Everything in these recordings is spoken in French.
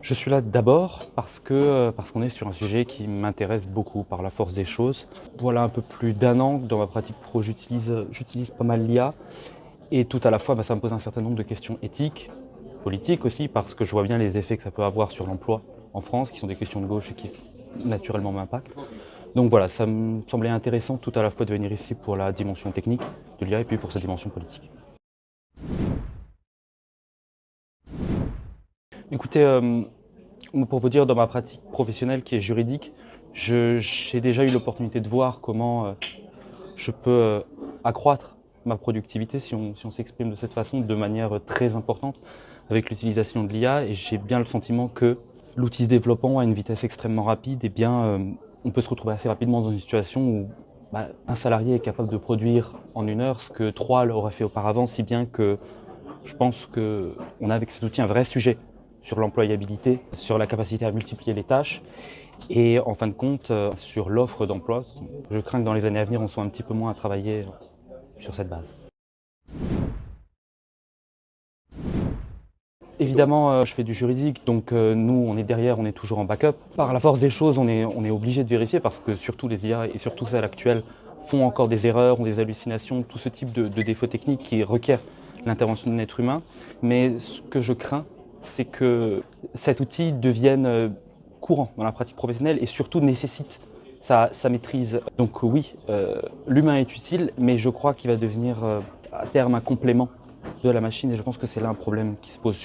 Je suis là d'abord parce qu'on est sur un sujet qui m'intéresse beaucoup par la force des choses. Voilà un peu plus d'un an que dans ma pratique pro, j'utilise pas mal l'IA. Et tout à la fois, ça me pose un certain nombre de questions éthiques, politiques aussi, parce que je vois bien les effets que ça peut avoir sur l'emploi en France, qui sont des questions de gauche et qui naturellement m'impactent. Donc voilà, ça me semblait intéressant tout à la fois de venir ici pour la dimension technique de l'IA et puis pour sa dimension politique. Écoutez, pour vous dire, dans ma pratique professionnelle qui est juridique, j'ai déjà eu l'opportunité de voir comment je peux accroître ma productivité, si on s'exprime de cette façon, de manière très importante avec l'utilisation de l'IA. Et j'ai bien le sentiment que l'outil se développant à une vitesse extrêmement rapide, on peut se retrouver assez rapidement dans une situation où un salarié est capable de produire en une heure ce que trois l'auraient fait auparavant, si bien que je pense qu'on a avec cet outil un vrai sujet sur l'employabilité, sur la capacité à multiplier les tâches et en fin de compte sur l'offre d'emploi. Je crains que dans les années à venir on soit un petit peu moins à travailler sur cette base. Évidemment, je fais du juridique, donc nous, on est derrière, on est toujours en backup. Par la force des choses, on est obligé de vérifier parce que surtout les IA et surtout celles actuelles font encore des erreurs, ont des hallucinations, tout ce type de défauts techniques qui requièrent l'intervention d'un être humain. Mais ce que je crains, c'est que cet outil devienne courant dans la pratique professionnelle et surtout nécessite sa maîtrise. Donc oui, l'humain est utile, mais je crois qu'il va devenir à terme un complément de la machine et je pense que c'est là un problème qui se pose.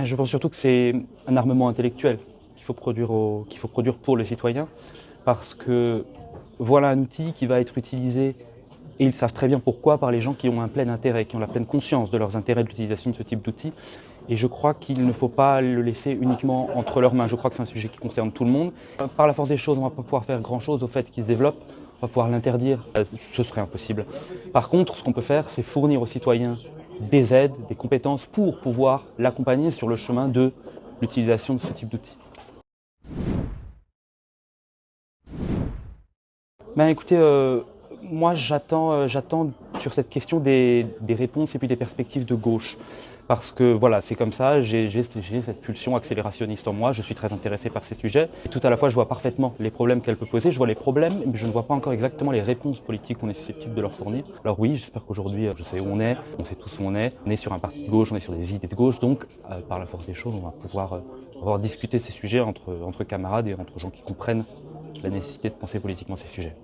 Je pense surtout que c'est un armement intellectuel qu'il faut produire pour le citoyen, parce que voilà un outil qui va être utilisé, et ils savent très bien pourquoi, par les gens qui ont un plein intérêt, qui ont la pleine conscience de leurs intérêts de l'utilisation de ce type d'outil. Et je crois qu'il ne faut pas le laisser uniquement entre leurs mains. Je crois que c'est un sujet qui concerne tout le monde. Par la force des choses, on ne va pas pouvoir faire grand-chose au fait qu'il se développe. On va pouvoir l'interdire, ce serait impossible. Par contre, ce qu'on peut faire, c'est fournir aux citoyens des aides, des compétences pour pouvoir l'accompagner sur le chemin de l'utilisation de ce type d'outils. Écoutez, moi j'attends sur cette question des réponses et puis des perspectives de gauche. Parce que voilà, c'est comme ça, j'ai cette pulsion accélérationniste en moi, je suis très intéressé par ces sujets. Et tout à la fois, je vois parfaitement les problèmes qu'elle peut poser, je vois les problèmes, mais je ne vois pas encore exactement les réponses politiques qu'on est susceptible de leur fournir. Alors oui, j'espère qu'aujourd'hui, je sais où on sait tous où on est sur un parti de gauche, on est sur des idées de gauche, donc par la force des choses, on va pouvoir discuter de ces sujets entre camarades et entre gens qui comprennent la nécessité de penser politiquement ces sujets.